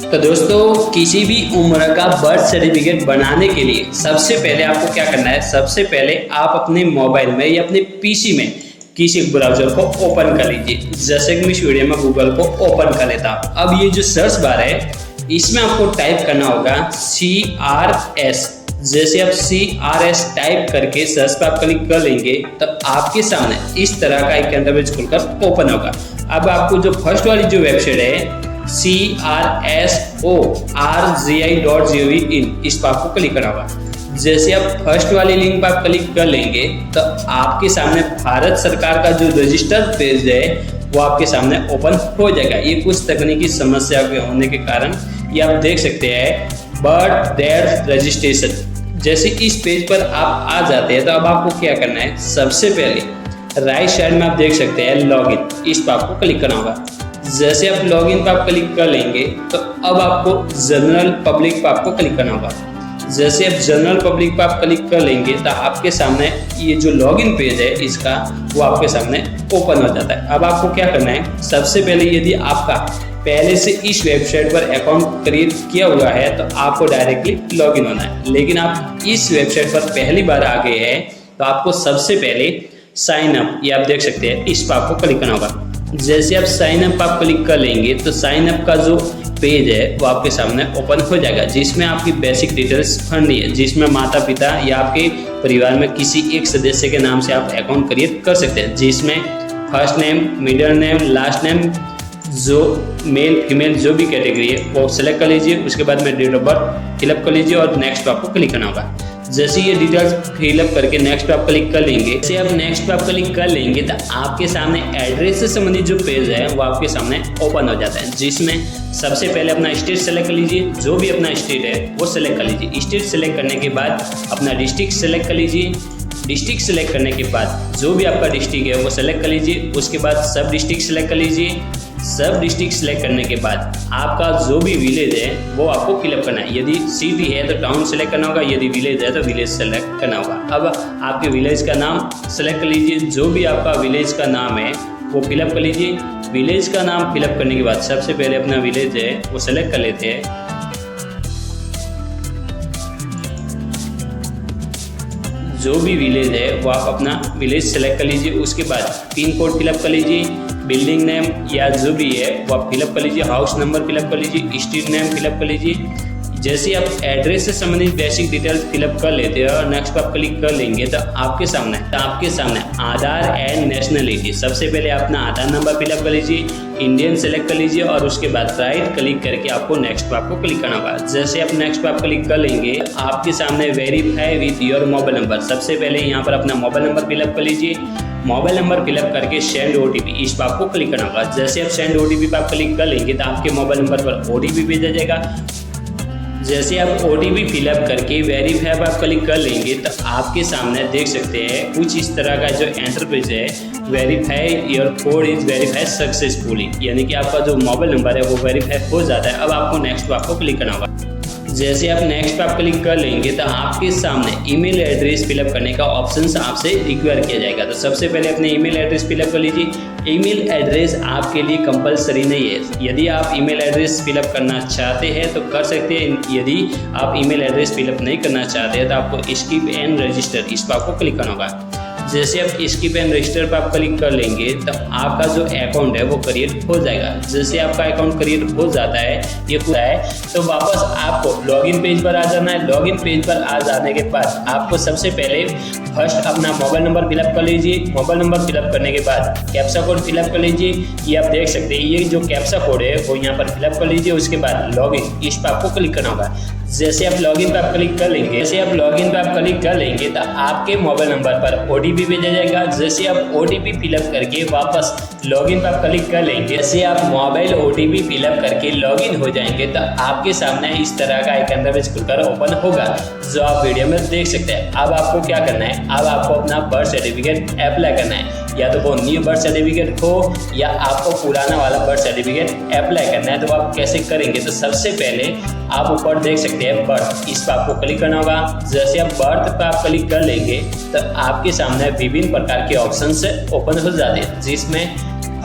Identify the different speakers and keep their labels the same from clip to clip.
Speaker 1: तो दोस्तों, किसी भी उम्र का बर्थ सर्टिफिकेट बनाने के लिए सबसे पहले आपको क्या करना है। सबसे पहले आप अपने मोबाइल में या अपने पीसी में किसी ब्राउजर को ओपन कर लीजिए। जैसे कि मैं इस वीडियो में गूगल को ओपन कर लेता हूँ। अब ये जो सर्च बार है इसमें आपको टाइप करना होगा CRS। जैसे आप CRS टाइप करके सर्च पर आप क्लिक कर लेंगे तो आपके सामने इस तरह का एक इंटरफेस खुलकर ओपन होगा। अब आपको जो फर्स्ट वाली जो वेबसाइट है CRSORGI.gov.in, इस पर आपको क्लिक करना होगा। जैसे आप फर्स्ट वाली लिंक पर आप क्लिक कर लेंगे तो आपके सामने भारत सरकार का जो रजिस्टर पेज है वो आपके सामने ओपन हो जाएगा। ये कुछ तकनीकी समस्या के होने के कारण ये आप देख सकते हैं बर्थ डेट रजिस्ट्रेशन। जैसे इस पेज पर आप आ जाते हैं तो अब आपको क्या करना है। सबसे पहले राइट साइड में आप देख सकते हैं लॉगिन, इस पर आपको क्लिक करना होगा। जैसे आप लॉगिन पर आप क्लिक कर लेंगे तो अब आपको जनरल पब्लिक पर आपको क्लिक करना होगा। जैसे आप जनरल पब्लिक पर आप क्लिक कर लेंगे तो आपके सामने ये जो लॉगिन पेज है इसका वो आपके सामने ओपन हो जाता है। अब आपको क्या करना है। सबसे पहले यदि आपका पहले से इस वेबसाइट पर अकाउंट क्रिएट किया हुआ है तो आपको डायरेक्टली लॉगिन होना है। लेकिन आप इस वेबसाइट पर पहली बार आ गए हैं तो आपको सबसे पहले साइन अप, ये आप देख सकते हैं, इस पर आपको क्लिक करना होगा। जैसे आप साइन अप आप क्लिक कर लेंगे तो साइन अप का जो पेज है वो आपके सामने ओपन हो जाएगा, जिसमें आपकी बेसिक डिटेल्स भरनी है, जिसमें माता पिता या आपके परिवार में किसी एक सदस्य के नाम से आप अकाउंट क्रिएट कर सकते हैं, जिसमें first name, middle name, last name, जो मेल फीमेल जो भी कैटेगरी है वो सेलेक्ट कर लीजिए। उसके बाद में डेट ऑफ बर्थ फिलअप कर लीजिए और नेक्स्ट पर आपको क्लिक करना होगा। जैसे ये डिटेल्स फिलअप करके नेक्स्ट पे आप क्लिक कर लेंगे। जैसे आप नेक्स्ट पे आप क्लिक कर लेंगे तो आपके सामने एड्रेस से संबंधित जो पेज है वो आपके सामने ओपन हो जाता है, जिसमें सबसे पहले अपना स्टेट सेलेक्ट कर लीजिए। जो भी अपना स्टेट है वो सेलेक्ट कर लीजिए। स्टेट सेलेक्ट करने के बाद अपना डिस्ट्रिक्ट सेलेक्ट कर लीजिए। डिस्ट्रिक्ट सेलेक्ट करने के बाद जो भी आपका डिस्ट्रिक्ट है वो सेलेक्ट कर लीजिए। उसके बाद सब डिस्ट्रिक्ट सेलेक्ट कर लीजिए। सब डिस्ट्रिक्ट सेलेक्ट करने के बाद आपका जो भी विलेज है वो आपको फिलअप करना है। यदि सिटी है तो टाउन सेलेक्ट करना होगा, यदि विलेज है तो विलेज सेलेक्ट करना होगा। अब आपके विलेज का नाम सेलेक्ट कर लीजिए। जो भी आपका विलेज का नाम है वो फिलअप कर लीजिए। विलेज का नाम फिलअप करने के बाद सबसे पहले अपना विलेज है वो सेलेक्ट कर लेते हैं। जो भी विलेज है वो आप अपना विलेज सेलेक्ट कर लीजिए। उसके बाद पिन कोड फिलअप कर लीजिए। बिल्डिंग नेम या जो भी है वो आप फिलअप कर लीजिए। हाउस नंबर फिलअप कर लीजिए। स्ट्रीट नेम फिलअप कर लीजिए। जैसे आप एड्रेस से संबंधित बेसिक डिटेल्स फिलअप कर लेते हैं और नेक्स्ट पर आप क्लिक कर लेंगे तो आपके सामने आधार एंड नेशनलिटी, सबसे पहले अपना आधार नंबर फिलअप कर लीजिए। इंडियन सेलेक्ट कर लीजिए और उसके बाद राइट क्लिक करके आपको नेक्स्ट पर आपको क्लिक करना होगा। जैसे आप नेक्स्ट पर आप क्लिक कर लेंगे आपके सामने verify with your mobile number, सबसे पहले यहाँ पर अपना मोबाइल नंबर फिलअप कर लीजिए। मोबाइल नंबर फिलअप करके सेंड OTP, इस पर आपको क्लिक करना होगा। जैसे आप सेंड OTP पर आप क्लिक कर लेंगे तो आपके मोबाइल नंबर पर OTP भेजा जाएगा। जैसे आप OTP फिलअप करके वेरीफाई पर आप क्लिक कर लेंगे तो आपके सामने देख सकते हैं कुछ इस तरह का जो इंटरफेस है, verify your code is verify successfully, यानी कि आपका जो मोबाइल नंबर है वो वेरीफाई हो जाता है। अब आपको नेक्स्ट पर आपको क्लिक करना होगा। जैसे आप नेक्स्ट पे आप क्लिक कर लेंगे तो आपके सामने ईमेल एड्रेस फिलअप करने का ऑप्शन आपसे रिक्वायर किया जाएगा। तो सबसे पहले अपने ईमेल एड्रेस फिलअप कर लीजिए। ईमेल एड्रेस आपके लिए कंपलसरी नहीं है। यदि आप ईमेल एड्रेस फिलअप करना चाहते हैं तो कर सकते हैं। यदि आप ईमेल एड्रेस फिलअप नहीं करना चाहते हैं तो आपको स्किप एंड रजिस्टर, इस पर आपको क्लिक करना होगा। जैसे आप स्किप एंड रजिस्टर पर आप क्लिक कर लेंगे तो आपका जो अकाउंट है वो क्रिएट हो जाएगा। जैसे आपका अकाउंट क्रिएट हो जाता है ये पूरा है तो वापस आपको लॉगिन पेज पर आ जाना है। लॉगिन पेज पर आ जाने के बाद आपको सबसे पहले फर्स्ट अपना मोबाइल नंबर फिलअप कर लीजिए। मोबाइल नंबर फिलअप करने के बाद कैप्चा कोड फिलअप कर लीजिए। ये आप देख सकते हैं ये जो कैप्चा कोड है वो यहाँ पर फिलअप कर लीजिए। उसके बाद लॉगिन, इस पर आपको क्लिक करना होगा। जैसे आप लॉगिन पर आप क्लिक कर लेंगे तो आपके मोबाइल नंबर पर OTP भेजा जाएगा। जैसे आप OTP फिलअप करके वापस लॉगिन पर आप क्लिक कर लेंगे, जैसे आप मोबाइल OTP फिलअप करके लॉगिन हो जाएंगे तो आपके सामने इस तरह का एक इंटरफेस खुलकर ओपन होगा जो आप वीडियो में देख सकते हैं। अब आपको क्या करना है, अब आपको अपना बर्थ सर्टिफिकेट अप्लाई करना है। या तो वो न्यू बर्थ सर्टिफिकेट हो या आपको पुराना वाला बर्थ सर्टिफिकेट अप्लाई करना है। तो आप कैसे करेंगे, तो सबसे पहले आप ऊपर देख सकते हैं बर्थ, इस पर आपको क्लिक करना होगा। जैसे आप बर्थ पर आप क्लिक कर लेंगे तो आपके सामने विभिन्न प्रकार के ऑप्शन ओपन हो जाते हैं, जिसमें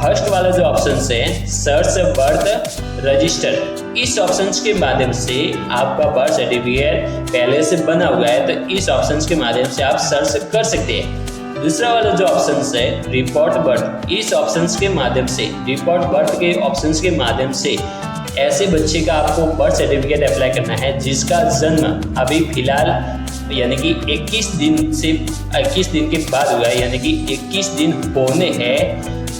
Speaker 1: फर्स्ट वाला जो ऑप्शन है सर्च बर्थ रजिस्टर, इस ऑप्शन के माध्यम से आपका बर्थ सर्टिफिकेट पहले से बना हुआ है तो इस ऑप्शन के माध्यम से आप सर्च कर सकते हैं। दूसरा वाला जो ऑप्शन है रिपोर्ट बर्थ, इस ऑप्शन के माध्यम से रिपोर्ट बर्थ के ऑप्शन के माध्यम से ऐसे बच्चे का आपको बर्थ सर्टिफिकेट अप्लाई करना है जिसका जन्म अभी फिलहाल यानी कि 21 दिन से 21 दिन के बाद हुआ है, यानी कि 21 दिन होने हैं,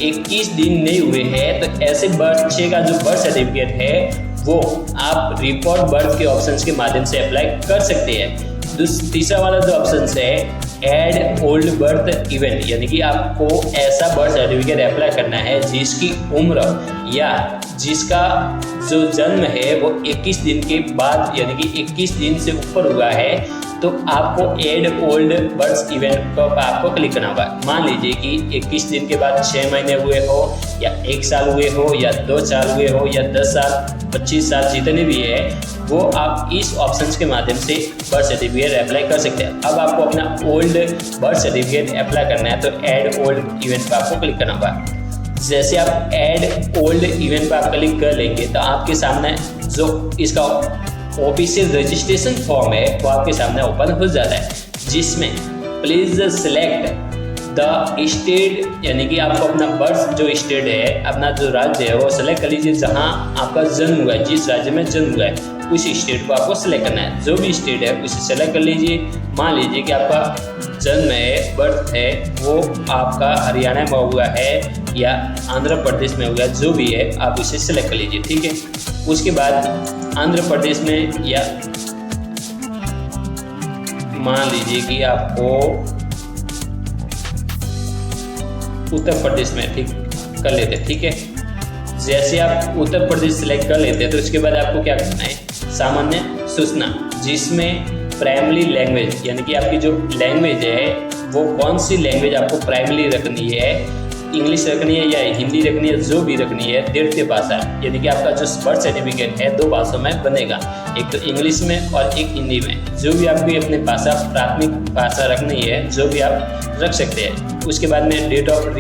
Speaker 1: 21 दिन नहीं हुए हैं, तो ऐसे बच्चे का जो बर्थ सर्टिफिकेट है वो आप रिपोर्ट बर्थ के ऑप्शंस के माध्यम से अप्लाई कर सकते हैं। तीसरा वाला जो ऑप्शन है ऐड ओल्ड बर्थ इवेंट, यानी कि आपको ऐसा बर्थ सर्टिफिकेट अप्लाई करना है जिसकी उम्र या जिसका जो जन्म है वो 21 दिन के बाद यानी कि 21 दिन से ऊपर हुआ है, तो आपको एड ओल्ड बर्थ इवेंट पर आपको क्लिक करना होगा। मान लीजिए कि 21 दिन के बाद 6 महीने हुए हो या 1 साल हुए हो या 2 साल हुए हो या 10 साल 25 साल जितने भी है वो आप इस ऑप्शंस के माध्यम से बर्थ सर्टिफिकेट अप्लाई कर सकते हैं। अब आपको अपना ओल्ड बर्थ सर्टिफिकेट अप्लाई करना है तो ऐड ओल्ड इवेंट पर आपको क्लिक करना होगा। जैसे आप ऐड ओल्ड इवेंट पर आप क्लिक कर लेंगे तो आपके सामने जो इसका ऑफिशियल रजिस्ट्रेशन फॉर्म है वो आपके सामने ओपन हो जाता है, जिसमें प्लीज सिलेक्ट द स्टेट, यानी कि आपको अपना बर्थ जो स्टेट है अपना जो राज्य है वो सिलेक्ट कर लीजिए जहां आपका जन्म हुआ है, जिस राज्य में जन्म हुआ है उस स्टेट को आपको सिलेक्ट करना है। जो भी स्टेट है उसे सेलेक्ट कर लीजिए। मान लीजिए कि आपका जन्म है बर्थ है वो आपका हरियाणा में हुआ है या आंध्र प्रदेश में हुआ है, जो भी है आप उसे सिलेक्ट कर लीजिए, ठीक है। उसके बाद आंध्र प्रदेश में या मान लीजिए कि आपको उत्तर प्रदेश में ठीक कर लेते हैं, ठीक है। जैसे आप उत्तर प्रदेश सिलेक्ट कर लेते हैं तो उसके बाद आपको क्या करना है सामान्य सूचना, जिसमें प्राइमरी लैंग्वेज यानी कि आपकी जो लैंग्वेज है वो कौन सी लैंग्वेज आपको प्राइमरी रखनी है, इंग्लिश रखनी है या हिंदी रखनी है, जो भी रखनी है द्वितीय भाषा, यानी कि आपका जो बर्थ सर्टिफिकेट है 2 भाषाओं में बनेगा, एक तो इंग्लिश में और एक हिंदी में। जो भी आपकी अपनी भाषा प्राथमिक भाषा रखनी है जो भी आप रख सकते हैं। उसके बाद में डेट ऑफ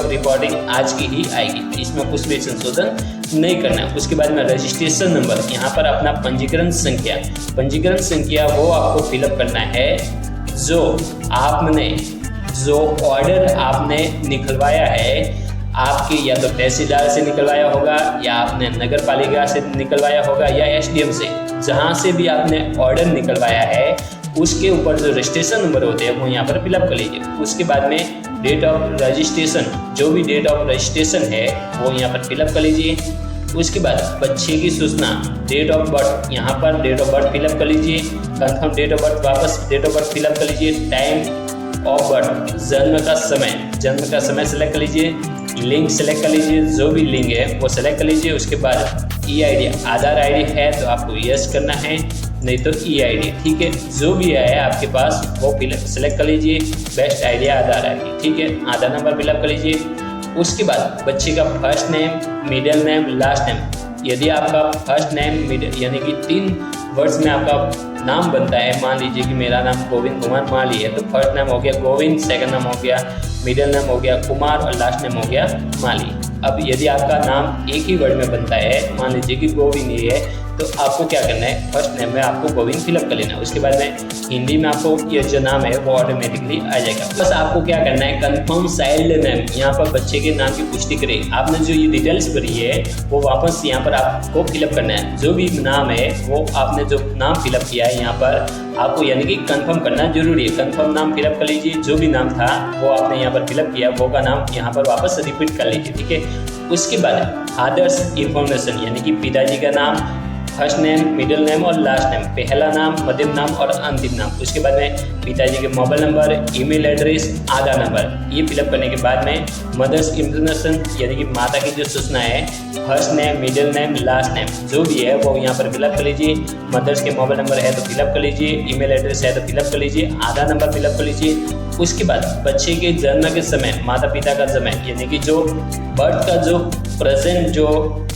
Speaker 1: रिपोर्टिंग आज की ही आएगी, इसमें कुछ भी संशोधन नहीं करना है। उसके बाद में रजिस्ट्रेशन नंबर, यहाँ पर अपना पंजीकरण संख्या वो आपको फिलअप करना है जो ऑर्डर आपने निकलवाया है आपके या तो तहसीलदार से निकलवाया होगा या आपने नगर पालिका से निकलवाया होगा या एसडीएम से, जहाँ से भी आपने ऑर्डर निकलवाया है उसके ऊपर जो रजिस्ट्रेशन नंबर होते हैं वो यहाँ पर फिलअप कर लीजिए। उसके बाद में डेट ऑफ रजिस्ट्रेशन, जो भी डेट ऑफ रजिस्ट्रेशन है वो यहाँ पर फिलअप कर लीजिए। उसके बाद बच्चे की सूचना, डेट ऑफ बर्थ, यहाँ पर डेट ऑफ बर्थ फिलअप कर लीजिए। कंफर्म डेट ऑफ बर्थ, वापस डेट ऑफ बर्थ फिलअप कर लीजिए। टाइम ऑफ बर्थ, जन्म का समय सेलेक्ट कर लीजिए। लिंक सेलेक्ट कर लीजिए, जो भी लिंक है वो सेलेक्ट कर लीजिए। उसके बाद EID, आधार ID है तो आपको यस करना है, नहीं तो EID, ठीक है। जो भी है आपके पास वो सेलेक्ट कर लीजिए। बेस्ट आइडिया आधार ID, ठीक है। आधार नंबर फिलअप कर लीजिए। उसके बाद बच्चे का first name, middle name, last name, यदि आपका फर्स्ट नेम यानी कि 3 वर्ड्स में आपका नाम बनता है, मान लीजिए कि मेरा नाम गोविंद कुमार माली है तो फर्स्ट नेम हो गया गोविंद, सेकंड नाम हो गया मिडिल नेम हो गया कुमार और लास्ट नेम हो गया माली। अब यदि आपका नाम एक ही वर्ड में बनता है, मान लीजिए कि गोविंद ही है, तो आपको क्या करना है फर्स्ट नेम में आपको गोविंद फिलअप कर लेना है। उसके बाद में हिंदी में आपको ये जो नाम है वो ऑटोमेटिकली आ जाएगा। बस आपको क्या करना है कंफर्म चाइल्ड नेम, यहाँ पर बच्चे के नाम की पुष्टि करें। आपने जो ये डिटेल्स भरी है वो वापस यहाँ पर आपको फिलअप करना है। जो भी नाम है वो आपने जो नाम फिलअप किया है यहाँ पर आपको यानी कि कंफर्म करना जरूरी है। कंफर्म नाम फिलअप कर लीजिए। जो भी नाम था वो आपने यहाँ पर फिलअप किया वो का नाम यहाँ पर वापस रिपीट कर लीजिए, ठीक है। उसके बाद फादर्स इंफॉर्मेशन यानी कि पिताजी का नाम, फर्स्ट नेम, मिडिल नेम और लास्ट नेम, पहला नाम, मध्यम नाम और अंतिम नाम। उसके बाद में पिताजी के मोबाइल नंबर, ईमेल एड्रेस, आधार नंबर, ये फिलअप करने के बाद में मदर्स इंफॉर्मेशन यानी कि माता की जो सूचना है, first name, middle name, last name, जो भी है वो यहाँ पर फिलअप कर लीजिए। मदर्स के मोबाइल नंबर है तो फिलअप कर लीजिए, ईमेल एड्रेस है तो फिलअप कर लीजिए, आधार नंबर फिलअप कर लीजिए। उसके बाद बच्चे के जन्म के समय माता पिता का समय यानी कि जो बर्थ का जो प्रेजेंट जो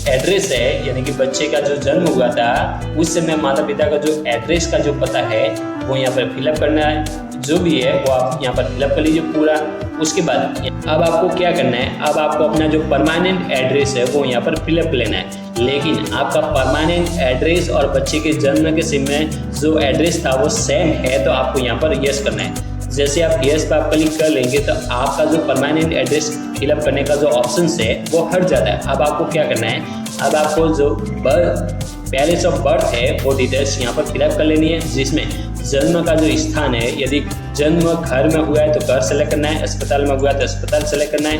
Speaker 1: एड्रेस है, यानी कि बच्चे का जो जन्म हुआ था उस समय माता पिता का जो एड्रेस का जो पता है वो यहाँ पर फिलअप करना है। जो भी है वो आप यहाँ पर फिलअप कर लीजिए पूरा। उसके बाद अब आपको क्या करना है, अब आपको अपना जो परमानेंट एड्रेस है वो यहाँ पर फिलअप लेना है। लेकिन आपका परमानेंट एड्रेस और बच्चे के जन्म के समय जो एड्रेस था वो सेम है तो आपको यहाँ पर यस करना है। जैसे आप यस पर आप क्लिक कर लेंगे तो आपका जो परमानेंट एड्रेस फिलअप करने का जो ऑप्शन है वो हट जाता है। अब आपको क्या करना है, अब आपको जो प्लेस ऑफ बर्थ है वो डिटेल्स यहाँ पर फिलअप कर लेनी है, जिसमें जन्म का जो स्थान है, यदि जन्म घर में हुआ है तो घर सेलेक्ट करना है, अस्पताल में हुआ है तो अस्पताल सेलेक्ट करना है,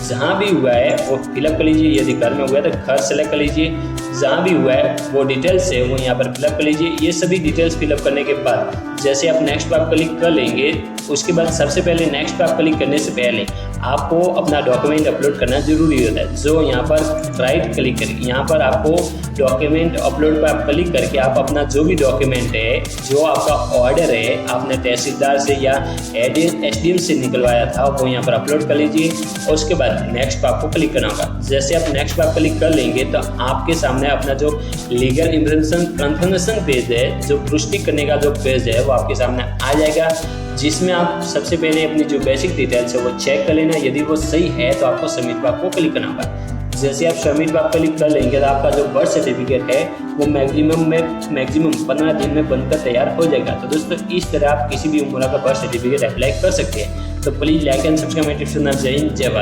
Speaker 1: जहाँ भी हुआ है वो फिलअप कर लीजिए। यदि घर में हुआ है तो घर सेलेक्ट कर लीजिए, जहाँ भी हुआ है वो डिटेल्स है वो यहाँ पर फिलअप कर लीजिए। ये सभी डिटेल्स फिलअप करने के बाद जैसे आप नेक्स्ट पर क्लिक कर लेंगे, उसके बाद सबसे पहले नेक्स्ट पर क्लिक करने से पहले आपको अपना डॉक्यूमेंट अपलोड करना जरूरी होता है। जो यहाँ पर राइट क्लिक करें, यहाँ पर आपको डॉक्यूमेंट अपलोड पर आप क्लिक करके आप अपना जो भी डॉक्यूमेंट है, जो आपका ऑर्डर है आपने तहसीलदार से या SDM से निकलवाया था वो यहाँ पर अपलोड कर लीजिए। और उसके बाद नेक्स्ट पर आपको क्लिक करना होगा। जैसे आप नेक्स्ट पर क्लिक कर लेंगे तो आपके सामने अपना जो लीगल इन्फॉर्मेशन कंफर्मेशन पेज है, जो पुष्टि करने का जो पेज है वो आपके सामने आ जाएगा, जिसमें आप सबसे पहले अपनी जो बेसिक डिटेल्स है वो चेक कर लेना। यदि वो सही है तो आपको सबमिट पर आपको क्लिक करना होगा। जैसे आप सबमिट पर क्लिक कर लेंगे तो आपका जो बर्थ सर्टिफिकेट है वो मैक्सिमम 15 दिन में बनकर तैयार हो जाएगा। तो दोस्तों इस तरह आप किसी भी उम्र का बर्थ सर्टिफिकेट अप्लाई कर सकते हैं। तो प्लीज़ लाइक एंड सब्सक्राइब। जय हिंद, जय भारत।